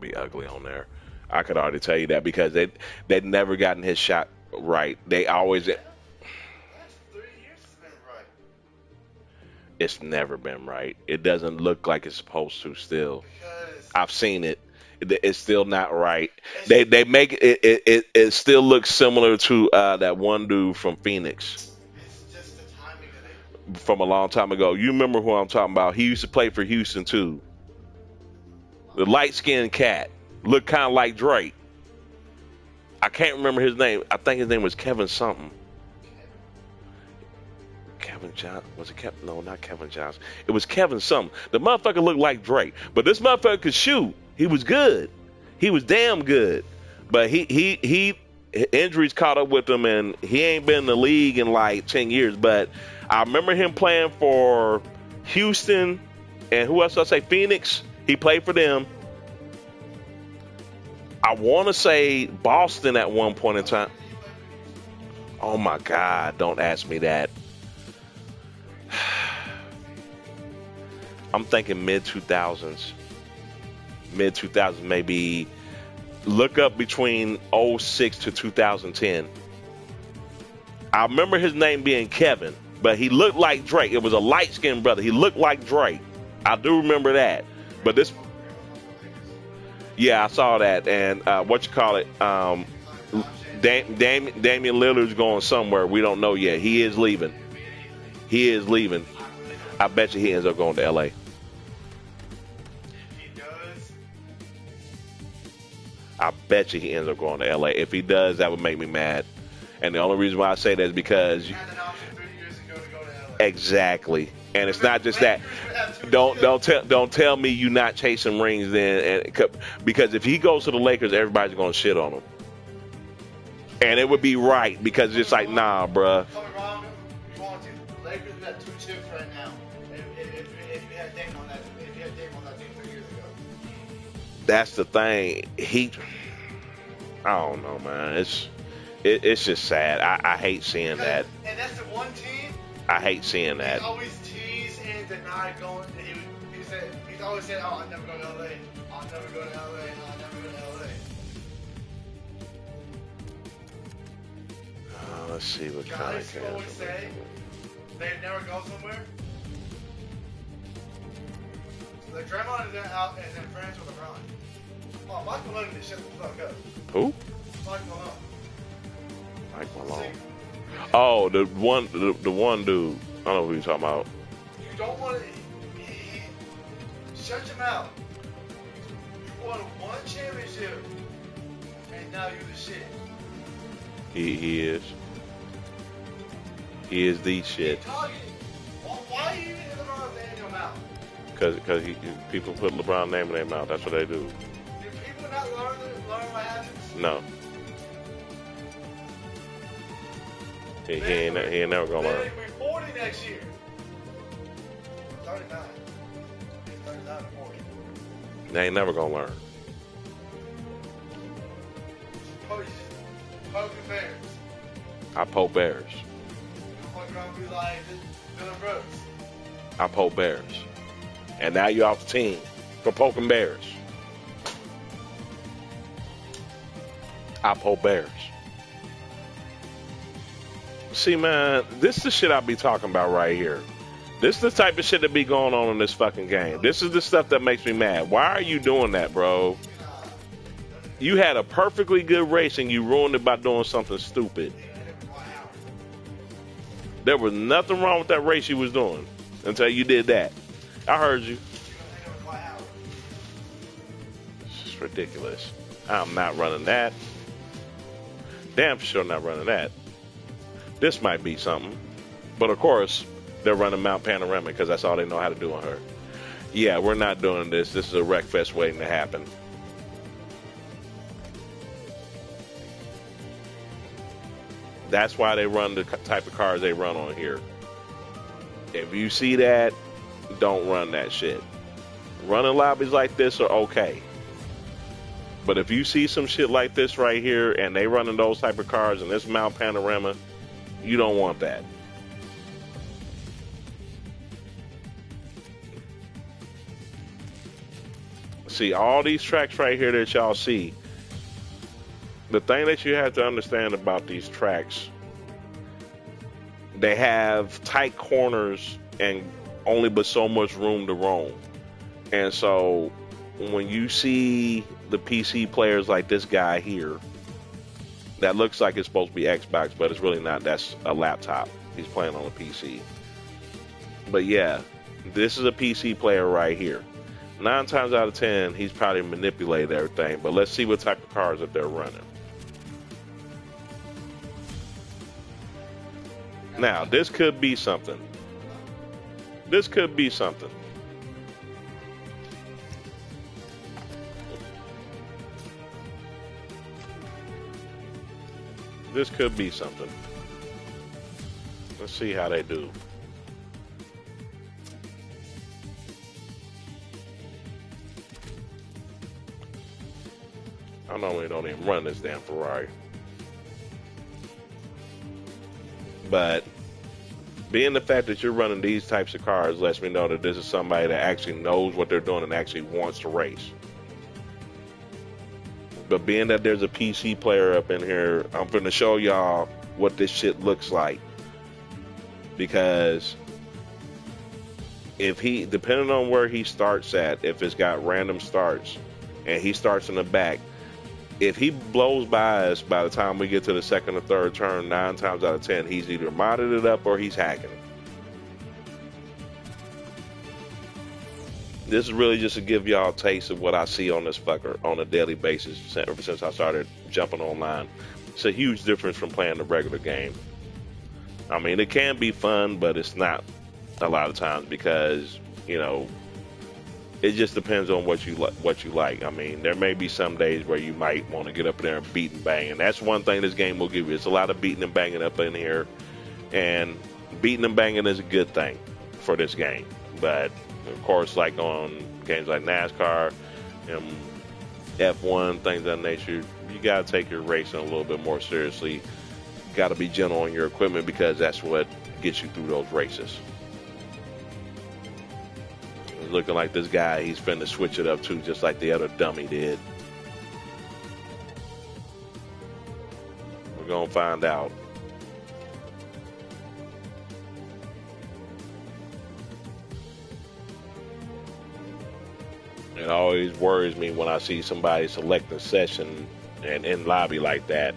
be ugly on there. I could already tell you that because they'd never gotten his shot right. They always it's never been right. It doesn't look like it's supposed to still. I've seen it. It's still not right. They make it still looks similar to that one dude from Phoenix from a long time ago. You remember who I'm talking about? He used to play for Houston too. The light skinned cat looked kind of like Drake. I can't remember his name. I think his name was Kevin something. Kevin Johnson. Was it Kevin? No, not Kevin Johnson. It was Kevin something. The motherfucker looked like Drake. But this motherfucker could shoot. He was good. He was damn good. But he injuries caught up with him and he ain't been in the league in like 10 years. But I remember him playing for Houston and who else did I say? Phoenix. He played for them. I want to say Boston at one point in time. Oh my God, don't ask me that. I'm thinking mid 2000s. Mid 2000s, maybe. Look up between '06 to 2010. I remember his name being Kevin, but he looked like Drake. It was a light skinned brother. He looked like Drake. I do remember that. But this, yeah, I saw that. And what you call it? Damian Lillard's going somewhere. We don't know yet. He is leaving. He is leaving. I bet you he ends up going to LA. I bet you he ends up going to LA. If he does, that would make me mad. And the only reason why I say that is because exactly. And it's not just that. Don't tell me you're not chasing rings then, because if he goes to the Lakers, everybody's gonna shit on him. And it would be right because it's like, nah, bruh. That's the thing. I don't know, man. It's just sad. I hate seeing that. And that's the one team. I hate seeing that. He always teased and denied going. He's always said, "Oh, I'll never go to LA. I'll never go to LA. I'll never go to LA." Let's see what kind Guys of always say they'd never go somewhere. Like Draymond is out and then friends with LeBron. Oh, Mike Malone to shut the fuck up. Who? Mike Malone. Mike Malone. Oh, the one dude. I don't know who you're talking about. You don't want to. Shut your mouth. You won one championship, and now you're the shit. He is. He is the shit. Why are you even in LeBron's name in your mouth? Because people put LeBron's name in their mouth. That's what they do. Do people not learn what happens? No. He ain't never gonna learn. He'll be 40 next year. 39. He's 39 or 40. They ain't never gonna learn. Poking bears. I poke bears. You're fucking around and be like Dylan Brooks. I poke bears. And now you're off the team for poking bears. I poke bears. See, man, this is the shit I be talking about right here. This is the type of shit that be going on in this fucking game. This is the stuff that makes me mad. Why are you doing that, bro? You had a perfectly good race and you ruined it by doing something stupid. There was nothing wrong with that race you was doing until you did that. I heard you. It's just ridiculous. I'm not running that. Damn for sure not running that. This might be something. But of course, they're running Mount Panorama because that's all they know how to do on her. Yeah, we're not doing this. This is a wreck fest waiting to happen. That's why they run the type of cars they run on here. If you see that, don't run that shit. Running lobbies like this are okay. But if you see some shit like this right here and they running those type of cars and this Mount Panorama, you don't want that. See, all these tracks right here that y'all see, the thing that you have to understand about these tracks, they have tight corners and only but so much room to roam. And so when you see the PC players like this guy here, that looks like it's supposed to be Xbox, but it's really not. That's a laptop. He's playing on a PC. But yeah, this is a PC player right here. 9 times out of 10, he's probably manipulated everything. But let's see what type of cars that they're running. Now, this could be something. This could be something. This could be something. Let's see how they do. I normally don't even run this damn Ferrari. But being the fact that you're running these types of cars lets me know that this is somebody that actually knows what they're doing and actually wants to race. But being that there's a PC player up in here, I'm going to show y'all what this shit looks like. Because if he, depending on where he starts at, if it's got random starts and he starts in the back, if he blows by us by the time we get to the second or third turn, 9 times out of 10, he's either modded it up or he's hacking. This is really just to give y'all a taste of what I see on this fucker on a daily basis ever since I started jumping online. It's a huge difference from playing the regular game. I mean, it can be fun, but it's not a lot of times because, you know, it just depends on what you like. I mean, there may be some days where you might want to get up there and beat and bang, and that's one thing this game will give you. It's a lot of beating and banging up in here, and beating and banging is a good thing for this game. But of course, like on games like NASCAR and F1, things of that nature, you got to take your racing a little bit more seriously. You got to be gentle on your equipment because that's what gets you through those races. It's looking like this guy, he's finna switch it up too, just like the other dummy did. We're gonna find out. It always worries me when I see somebody select a session and in lobby like that.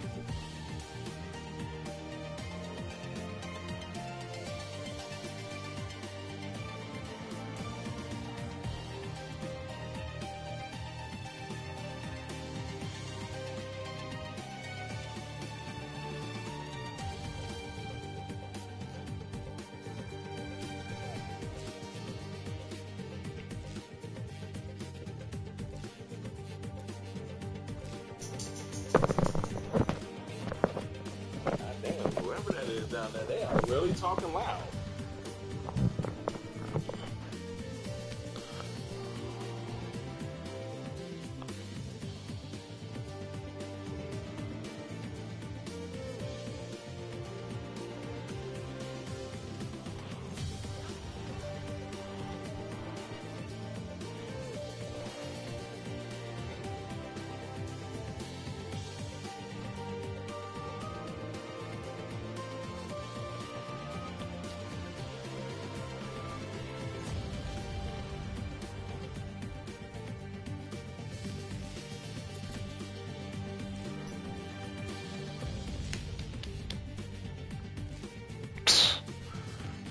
They are really talking loud.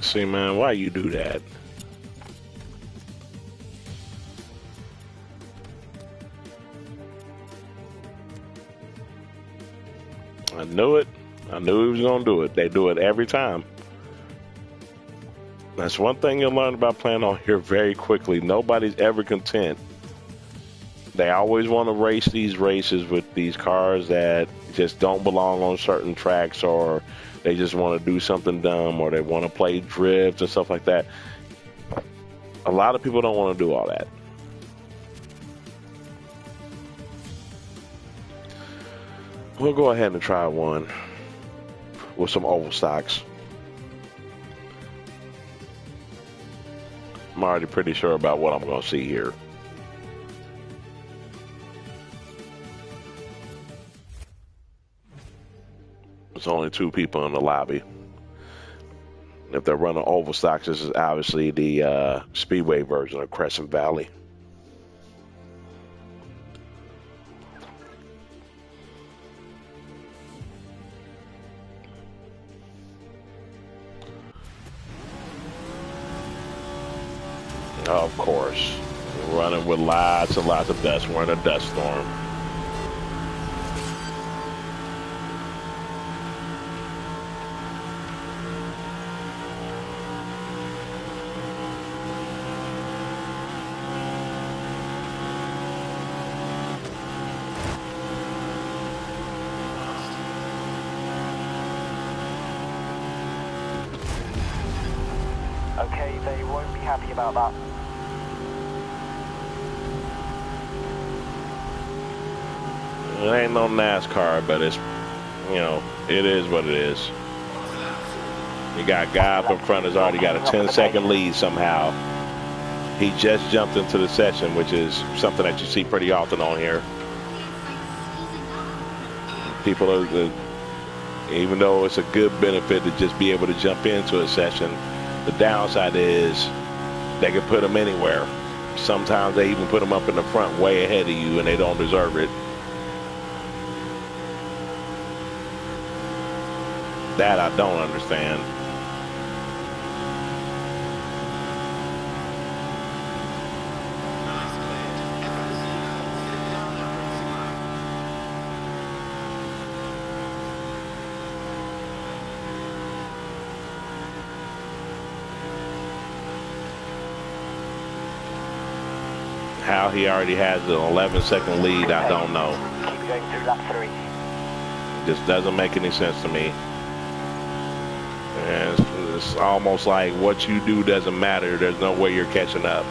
See, man, why you do that? I knew it. I knew he was going to do it. They do it every time. That's one thing you'll learn about playing on here very quickly. Nobody's ever content. They always want to race these races with these cars that just don't belong on certain tracks, or they just want to do something dumb, or they want to play drift and stuff like that. A lot of people don't want to do all that. We'll go ahead and try one with some old stocks. I'm already pretty sure about what I'm going to see here. There's only 2 people in the lobby. If they're running Overstock, this is obviously the Speedway version of Crescent Valley. Of course. Running with lots and lots of dust. We're in a dust storm. Okay, they won't be happy about that. It ain't no NASCAR, but it's, you know, it is what it is. You got a guy up in front has already got a 10-second lead somehow. He just jumped into the session, which is something that you see pretty often on here. People are, even though it's a good benefit to just be able to jump into a session, the downside is they can put them anywhere. Sometimes they even put them up in the front way ahead of you, and they don't deserve it. That I don't understand. How he already has an 11-second lead, I don't know. Keep going through lap 3. Just doesn't make any sense to me. And it's almost like what you do doesn't matter. There's no way you're catching up.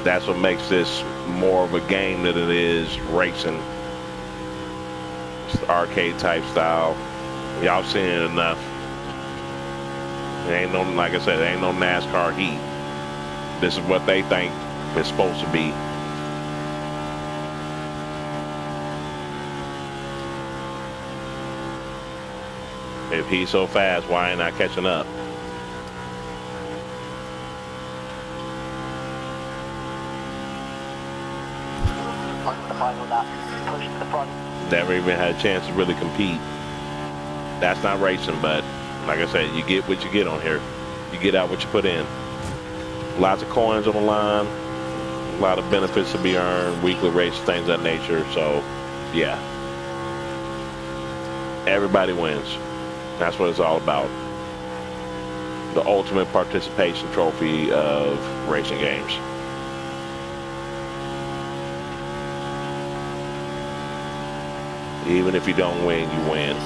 That's what makes this more of a game than it is racing. It's the arcade type style. Y'all seen it enough. There ain't no, like I said, there ain't no NASCAR heat. This is what they think it's supposed to be. If he's so fast, why ain't I catching up? On the final lap, push to the front. Never even had a chance to really compete. That's not racing, but like I said, you get what you get on here. You get out what you put in. Lots of coins on the line. A lot of benefits to be earned. Weekly races, things of that nature. So, yeah. Everybody wins. That's what it's all about. The ultimate participation trophy of racing games. Even if you don't win, you win.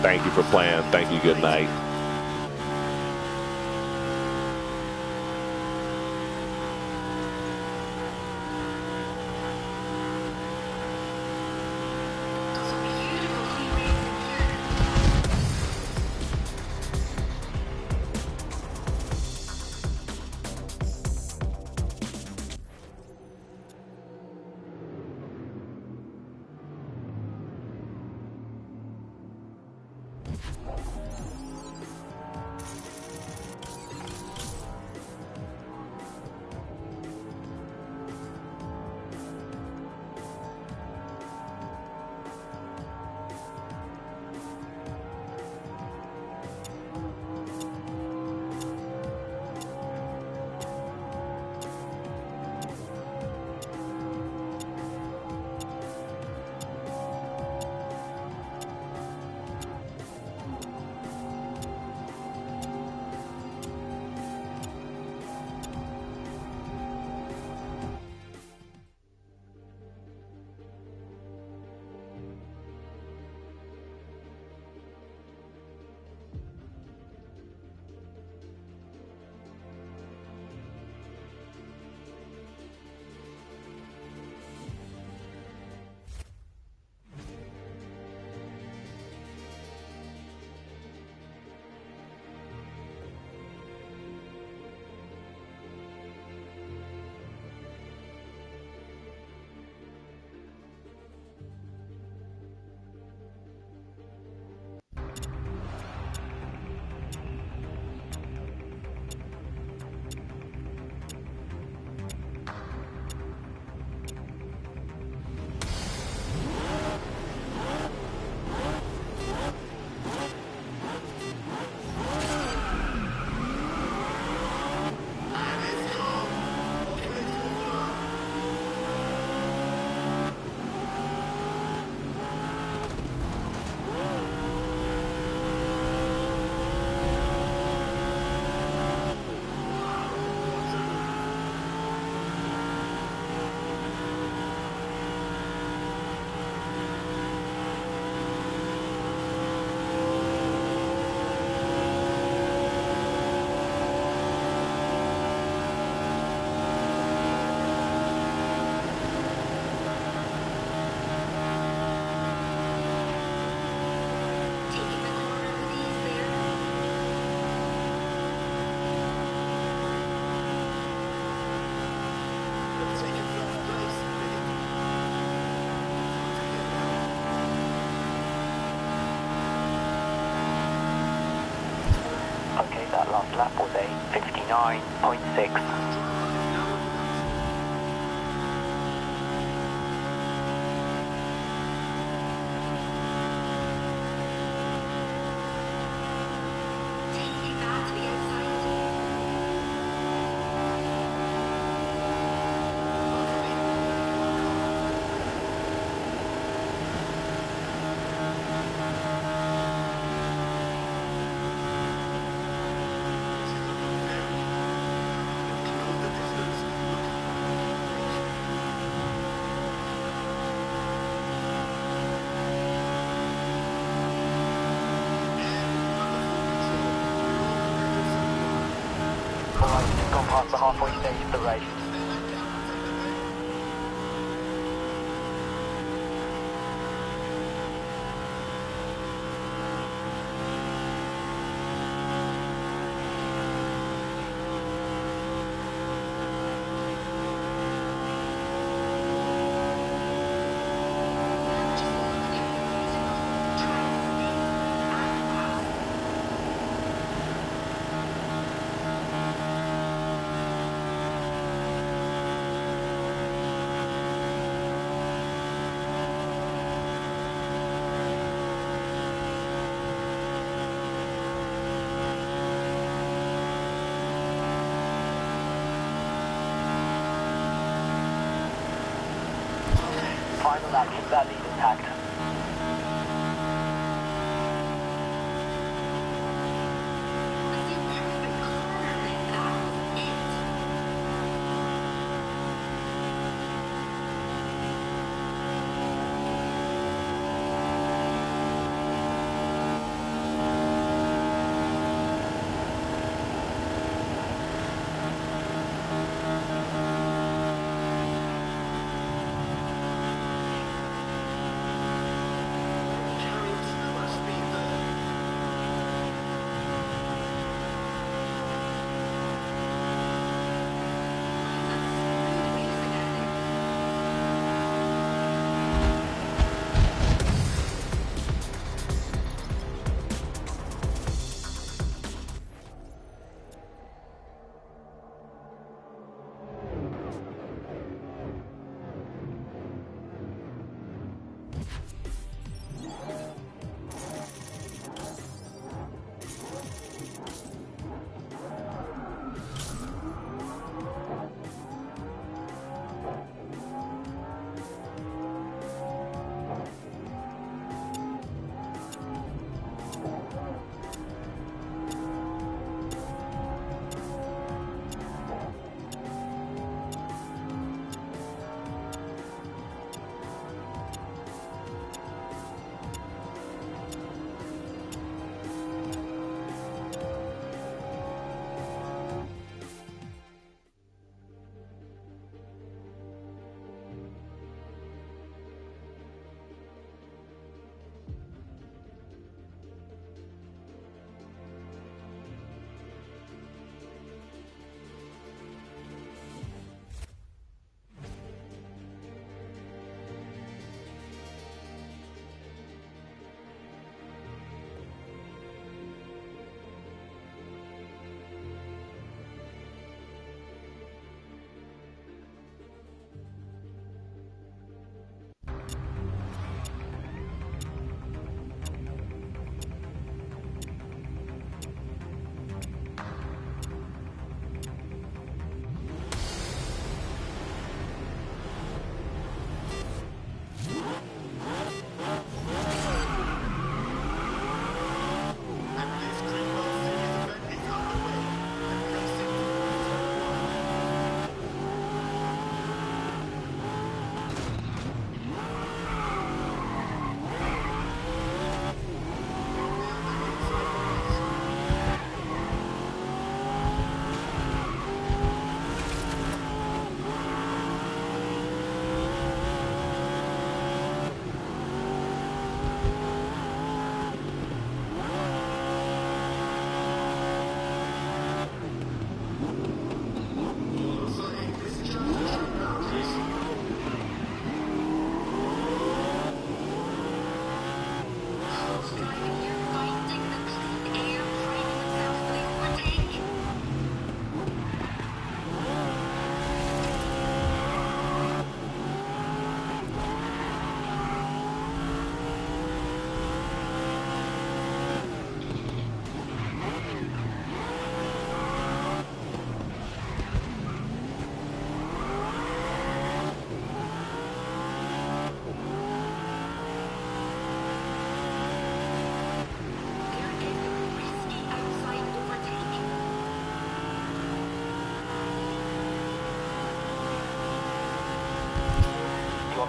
Thank you for playing. Thank you. Good night. last lap was a 59.6. Gone past the halfway stage of the race. Final lap, keep that lead intact.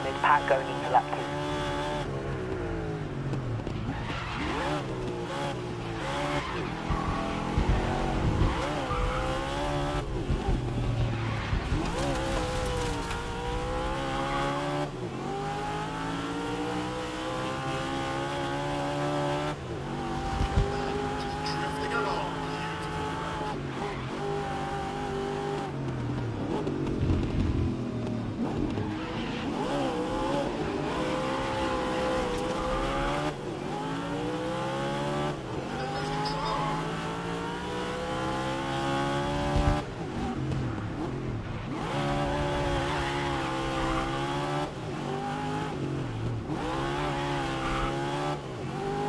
it's Pat going into lap 2. Drifting along.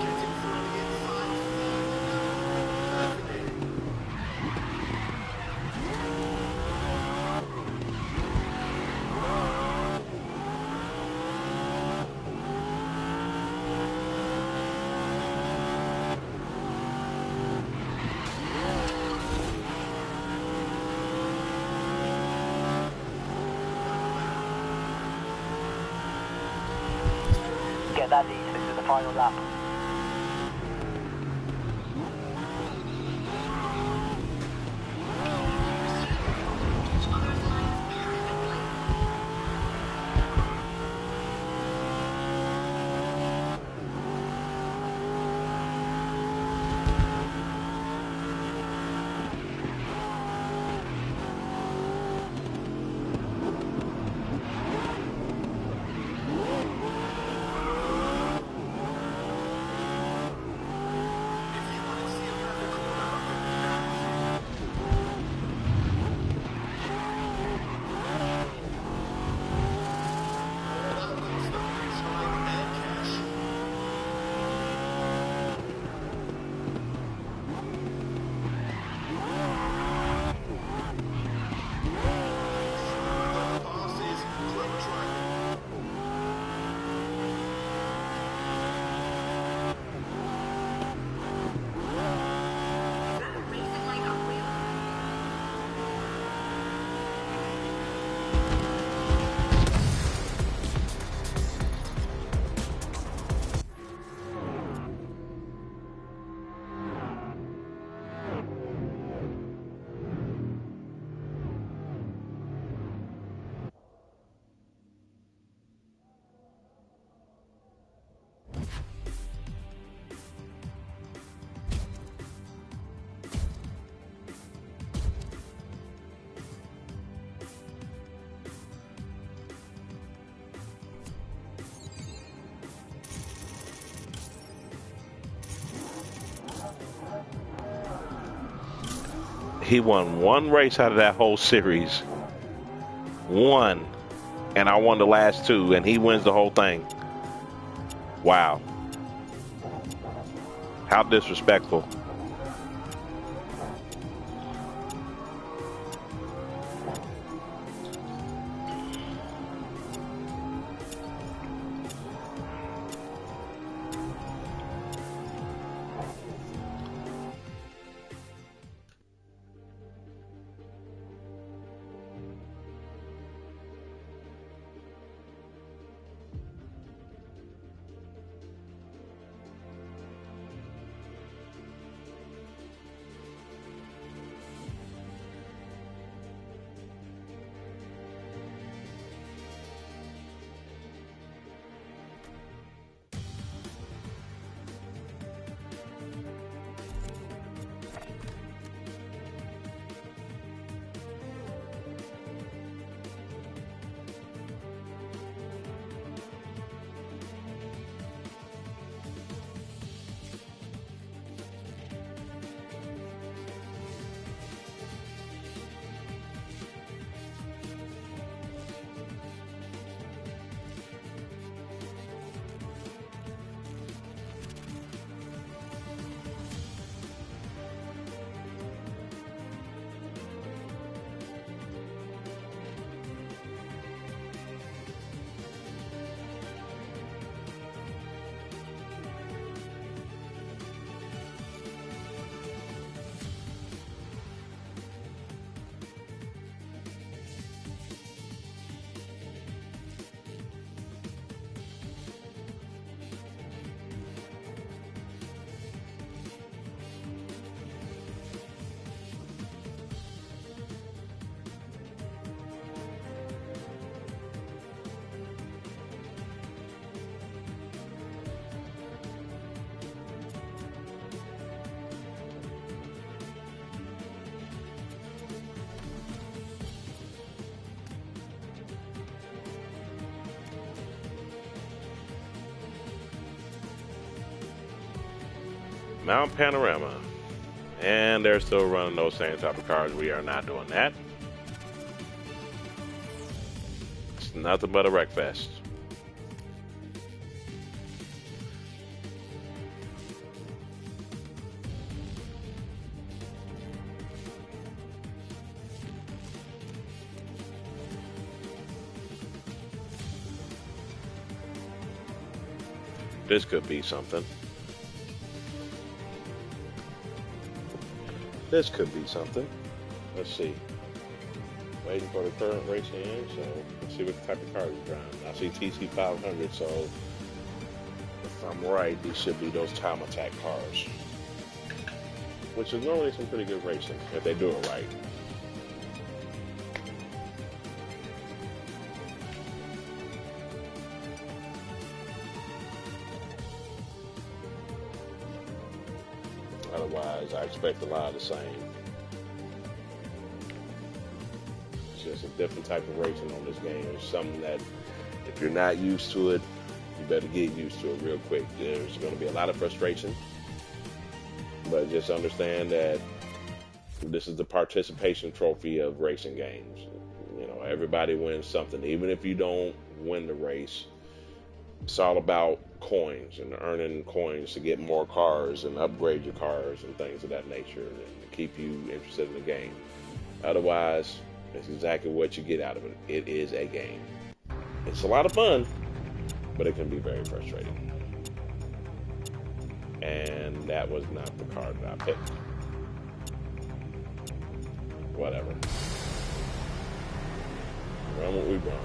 Getting through the inside. Fascinating. Get that lead into the final lap. If you want to see a perfect corner of the match, that'll cost the finish line and cash. The boss is quick driving. He won one race out of that whole series. One. And I won the last two, and he wins the whole thing. Wow. How disrespectful. Mount Panorama. And they're still running those same type of cars. We are not doing that. It's nothing but a wreck fest. This could be something. This could be something. Let's see. Waiting for the current race to end, so let's see what type of car he's driving. I see TC 500, so if I'm right, these should be those time attack cars. Which is normally some pretty good racing, if they do it right. Otherwise, I expect a lot of the same. It's just a different type of racing on this game. It's something that, if you're not used to it, you better get used to it real quick. There's going to be a lot of frustration, but just understand that this is the participation trophy of racing games. You know, everybody wins something. Even if you don't win the race, it's all about coins and earning coins to get more cars and upgrade your cars and things of that nature and to keep you interested in the game. Otherwise, it's exactly what you get out of it. It is a game. It's a lot of fun, but it can be very frustrating. And that was not the car that I picked. Whatever. Run what we run.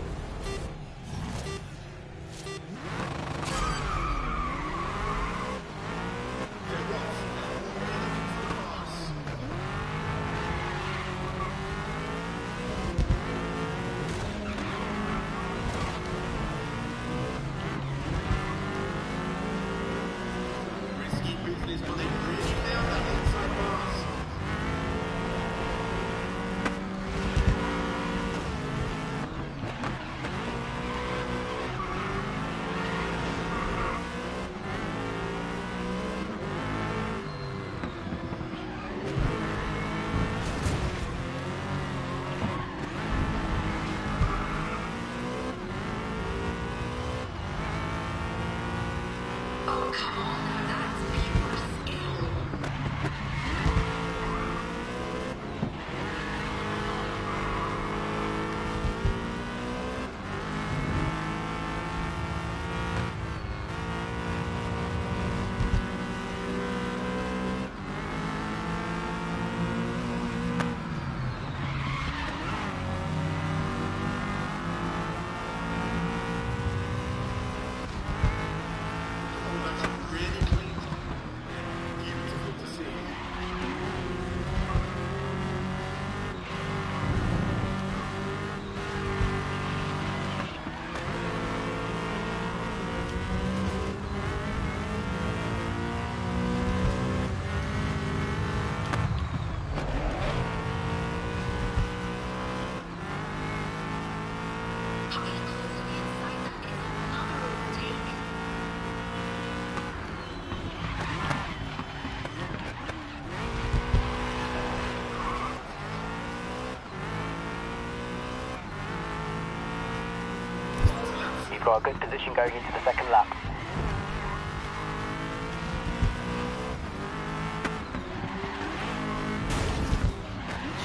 Got a good position going into the second lap.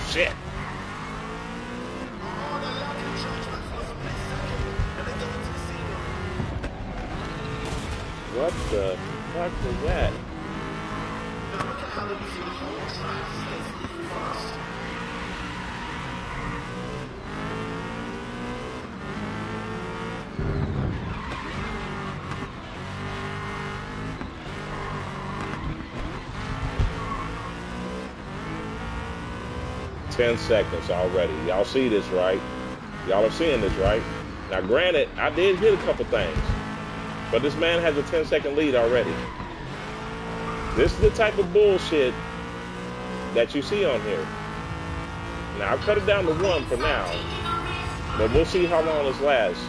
Shit. What the fuck was that? 10 seconds already. Y'all see this, right? Y'all are seeing this, right? Now, granted, I did hit a couple things, but this man has a 10-second lead already. This is the type of bullshit that you see on here. Now, I'll cut it down to 1 for now, but we'll see how long this lasts.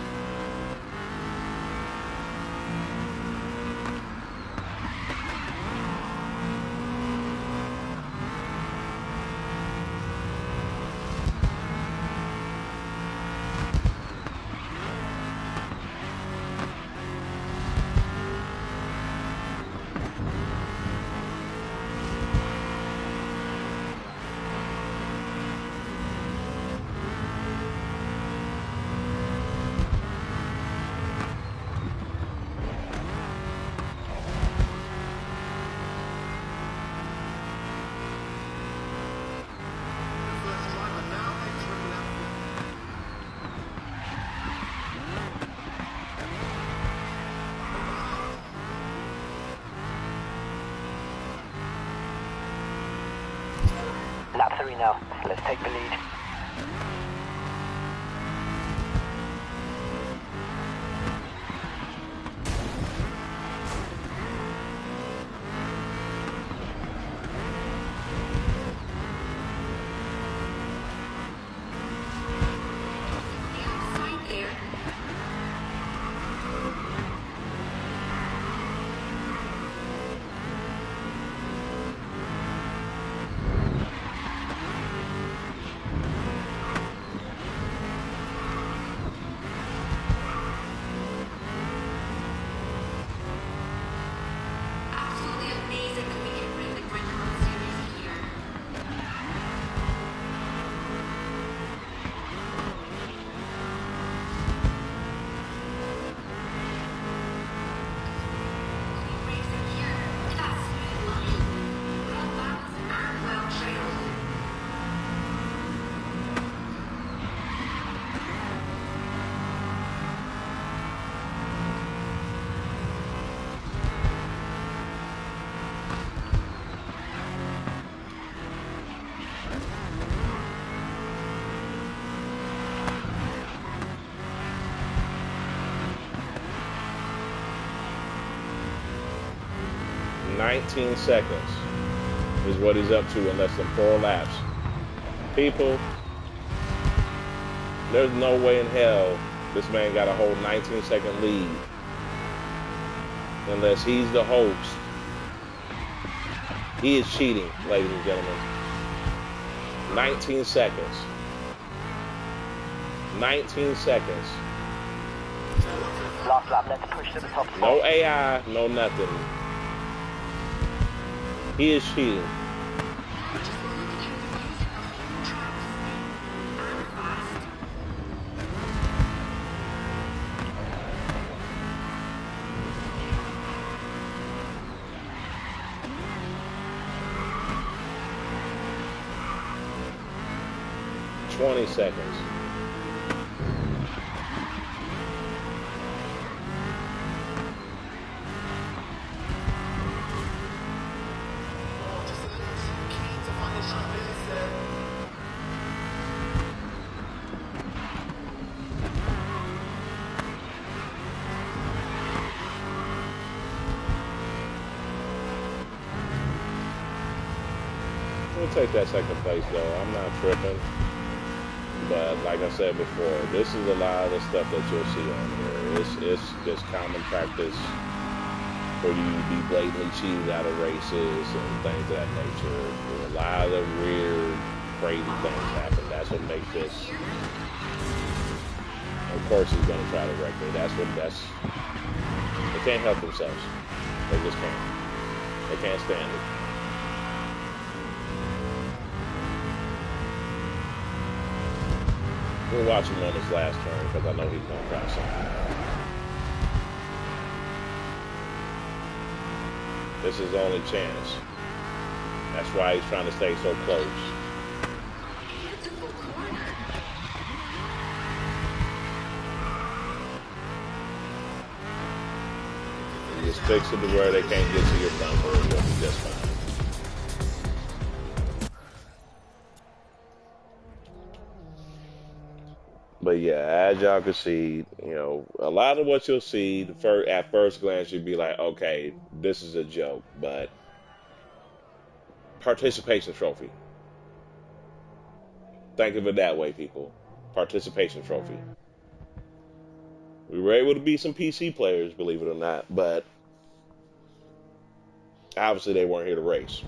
now. Let's take the lead. "19 seconds is what he's up to in less than 4 laps. People, there's no way in hell this man got a whole 19-second lead unless he's the host. He is cheating, ladies and gentlemen. 19 seconds. 19 seconds. Last lap, let's push to the top. No AI, no nothing. He is cheating. "20 seconds. We'll take that second place though. I'm not tripping. But like I said before, this is a lot of the stuff that you'll see on here. It's just common practice for you to be blatantly cheated out of races and things of that nature. A lot of the weird, crazy things happen. That's what makes this. Of course he's gonna try to wreck me. They can't help themselves. They just can't. They can't stand it. We'll watch him on his last turn because I know he's going to try something. This is his only chance. That's why he's trying to stay so close. You just fix it to where they can't get to your bumper and you'll be just fine. But yeah, as y'all can see, you know, a lot of what you'll see at first glance, you'd be like, okay, this is a joke. But participation trophy. Think of it that way, people. Participation trophy. We were able to beat some PC players, believe it or not, but obviously they weren't here to race.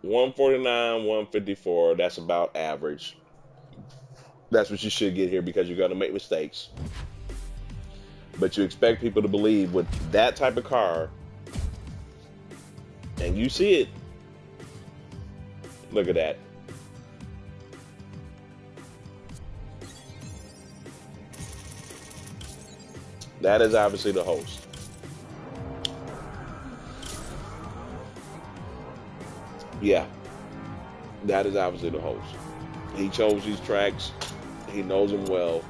149, 154, that's about average. That's what you should get here because you're going to make mistakes. But you expect people to believe with that type of car, and you see it. Look at that. That is obviously the host. Yeah, that is obviously the host. He chose these tracks. He knows them well.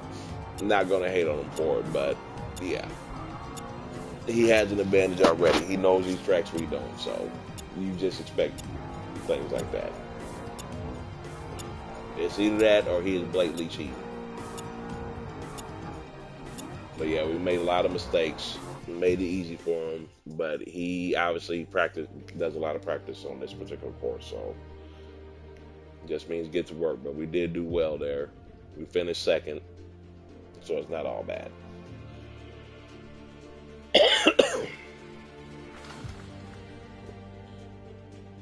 I'm not going to hate on him for it, but yeah. He has an advantage already. He knows these tracks we don't, so you just expect things like that. It's either that or he is blatantly cheating. But yeah, we made a lot of mistakes. We made it easy for him, but he obviously does a lot of practice on this particular course, so just means get to work. But we did do well there. We finished second, so it's not all bad.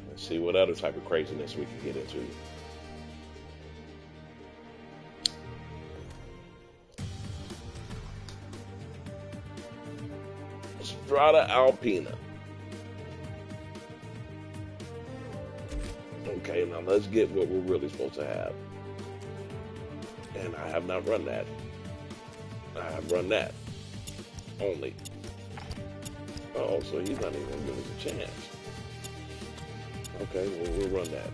Let's see what other type of craziness we can get into. Strada Alpina. Okay, now let's get what we're really supposed to have. And I have not run that. I have run that only. Oh, so he's not even going to give us a chance. Okay, well, we'll run that.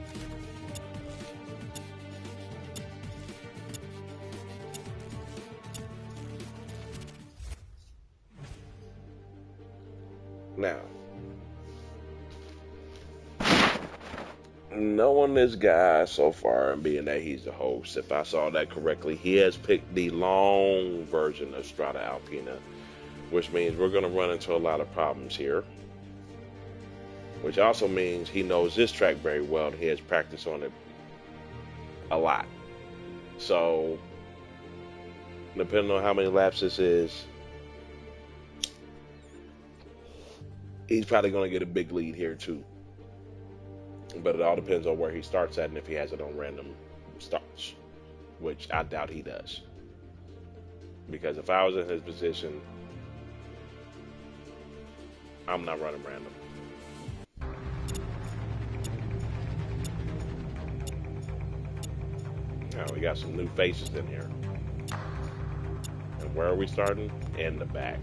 Now, knowing this guy so far and being that he's the host, if I saw that correctly, he has picked the long version of Strada Alpina, which means we're going to run into a lot of problems here. Which also means he knows this track very well and he has practiced on it a lot. So, depending on how many laps this is, he's probably going to get a big lead here too. But it all depends on where he starts at and if he has it on random starts, which I doubt he does. Because if I was in his position, I'm not running random. Now we got some new faces in here. And where are we starting? In the back.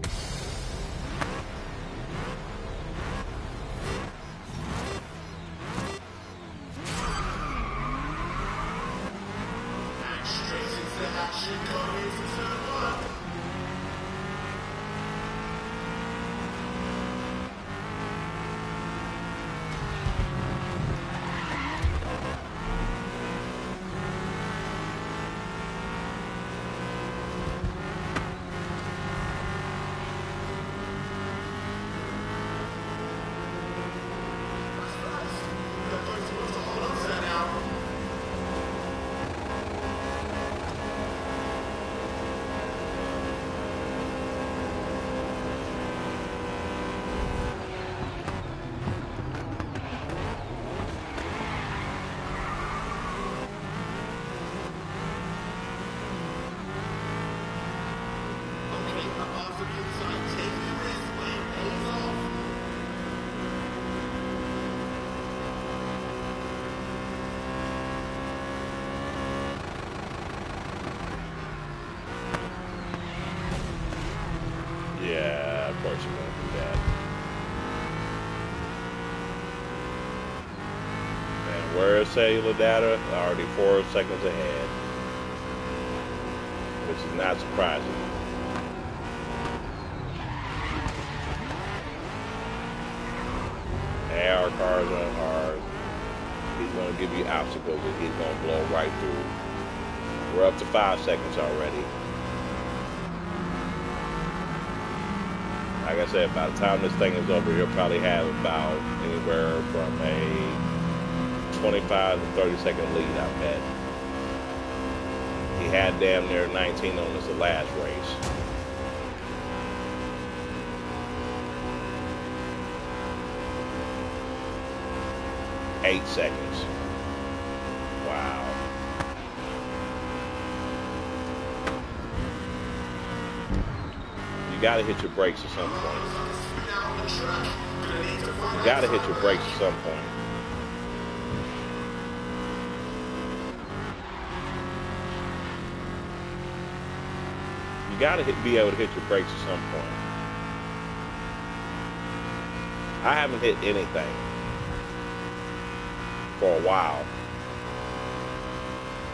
Yeah, of course you're going to do that. And where is cellular data? Already 4 seconds ahead. Which is not surprising. AR cars are hard. He's going to give you obstacles that he's going to blow right through. We're up to 5 seconds already. Like I said, by the time this thing is over, he'll probably have about anywhere from a 25 to 30 second lead, I bet. He had damn near 19 on us the last race. Eight seconds. Wow. You gotta hit your brakes at some point. You gotta hit your brakes at some point. You gotta be able to hit your brakes at some point. I haven't hit anything for a while.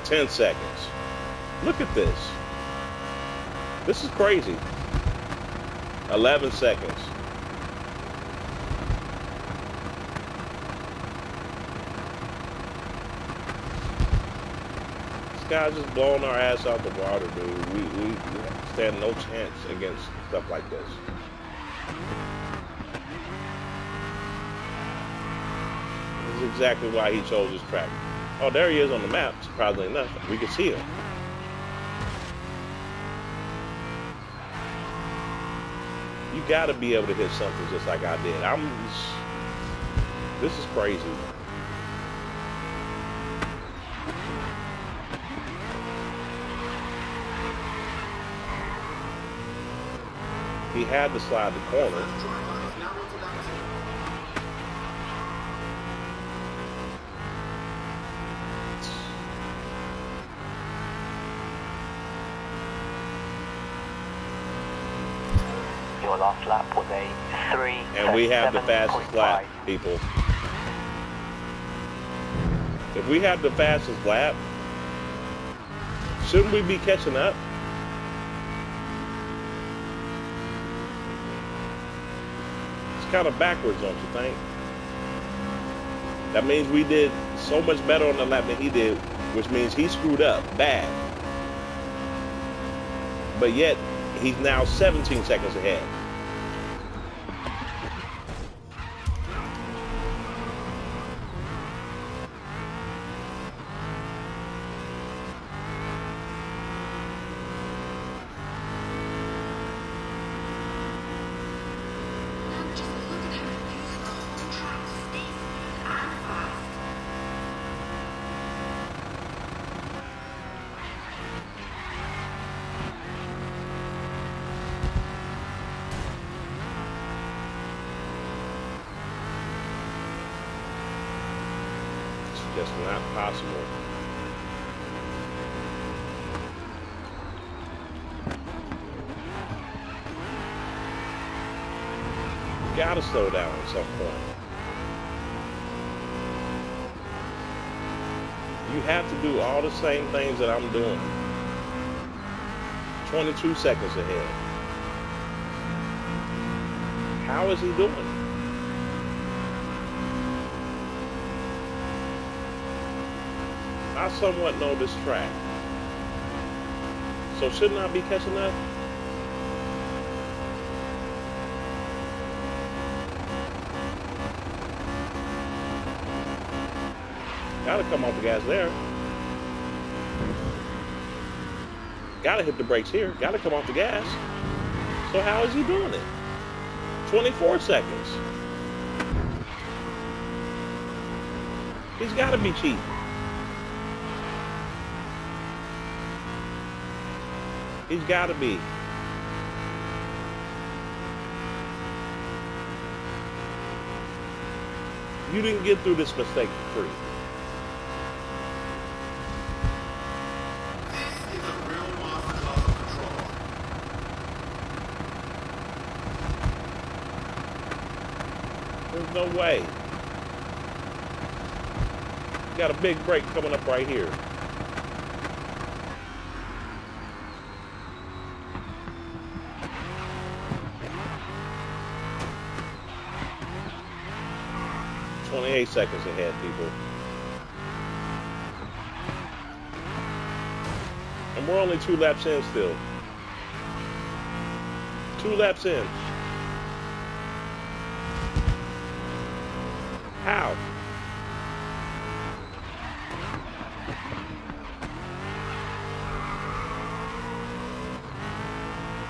10 seconds. Look at this. This is crazy. 11 seconds. guy's just blowing our ass out the water, dude. We stand no chance against stuff like this. This is exactly why he chose this track. Oh, there he is on the map, surprisingly enough. We can see him. You gotta be able to hit something just like I did. This is crazy. He had to slide the corner. Your last lap was a 3. And we have the fastest lap, people. If we have the fastest lap, shouldn't we be catching up? It's kind of backwards, don't you think? That means we did so much better on the lap than he did, which means he screwed up bad. But yet, he's now 17 seconds ahead. Just not possible. You gotta slow down at some point. You have to do all the same things that I'm doing. 22 seconds ahead. How is he doing it? I somewhat know this track. So shouldn't I be catching up? Gotta come off the gas there. Gotta hit the brakes here. Gotta come off the gas. So how is he doing it? 24 seconds. He's gotta be cheating. He's got to be. You didn't get through this mistake for free. This is a real masterclass of control. There's no way. You got a big break coming up right here. Seconds ahead, people. And we're only 2 laps in still. 2 laps in. How?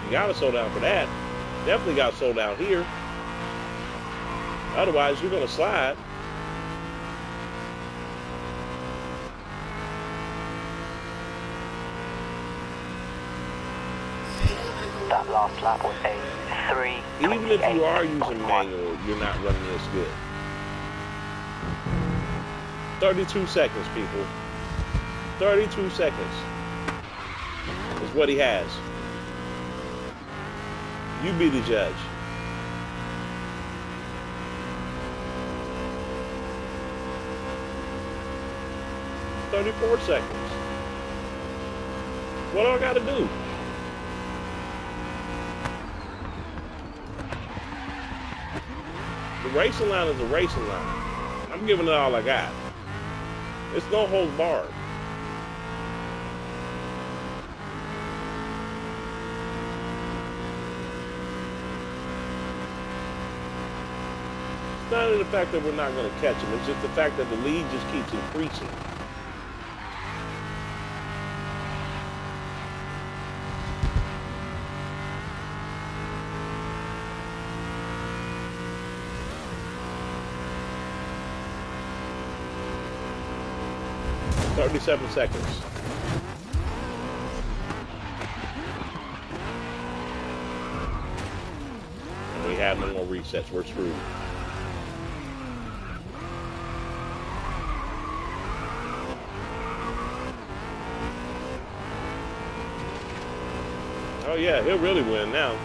You gotta slow down for that. Definitely gotta slow down here. Otherwise, you're gonna slide. That last lap was a 3. Even if you are using manual, you're not running this good. 32 seconds, people. 32 seconds is what he has. You be the judge. "34 seconds. What do I gotta do?" The racing line is a racing line. I'm giving it all I got. It's no holds barred. not in the fact that we're not going to catch him. It's just the fact that the lead just keeps increasing. "37 seconds. And we have no more resets. We're screwed. Oh yeah, he'll really win now.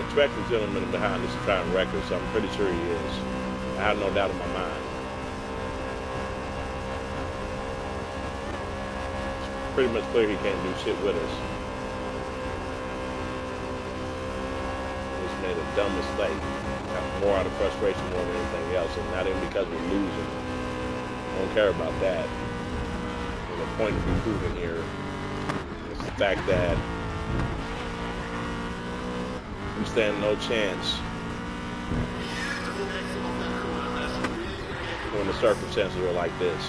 Expect the gentleman behind this trying record, so I'm pretty sure he is. I have no doubt in my mind. It's pretty much clear he can't do shit with us. He's made a dumb mistake. Got more out of frustration more than anything else, and not even because we're losing. I don't care about that. And the point to be proven here is the fact that we stand no chance when the circumstances are like this.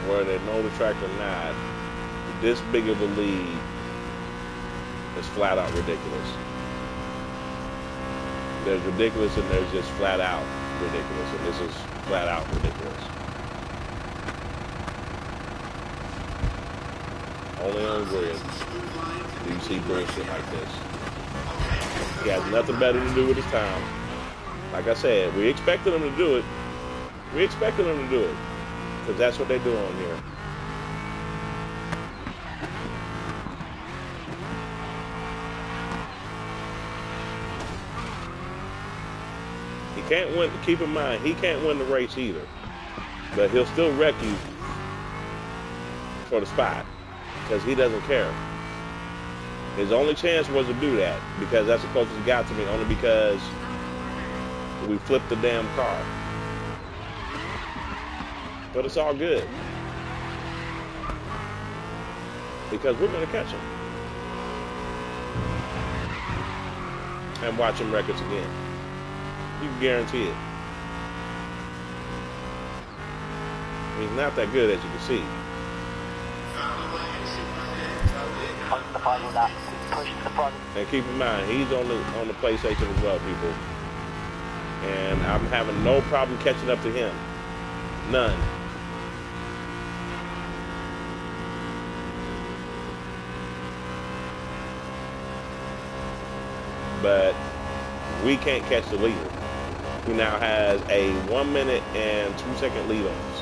Whether they know the track or not, this big of a lead is flat out ridiculous. There's ridiculous and there's just flat out ridiculous, and this is flat out ridiculous. Only on grid do you see bullshit like this. He has nothing better to do with his time. Like I said, we expected him to do it. We expected him to do it, because that's what they do on here. He can't win. Keep in mind, he can't win the race either, but he'll still wreck you for the spot, because he doesn't care. His only chance was to do that, because that's the closest he got to me, only because we flipped the damn car. But it's all good, because we're going to catch him and watch him records again. You can guarantee it. He's not that good, as you can see. On the final lap, push to the front. And keep in mind, he's on the PlayStation as well, people. And I'm having no problem catching up to him. None. But we can't catch the leader, who now has a 1 minute and 2 second lead on us.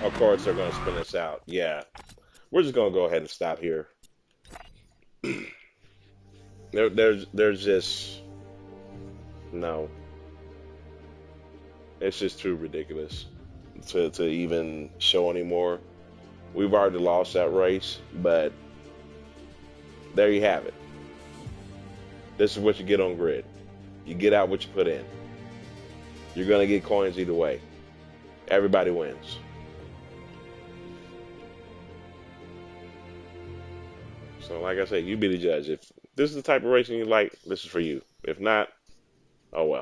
Of course, they're going to spin us out. Yeah. We're just going to go ahead and stop here. There's just... No. It's just too ridiculous to even show anymore. We've already lost that race, but there you have it. This is what you get on grid. You get out what you put in. You're going to get coins either way. Everybody wins. So like I said, you be the judge. If this is the type of racing you like, this is for you. If not, oh well.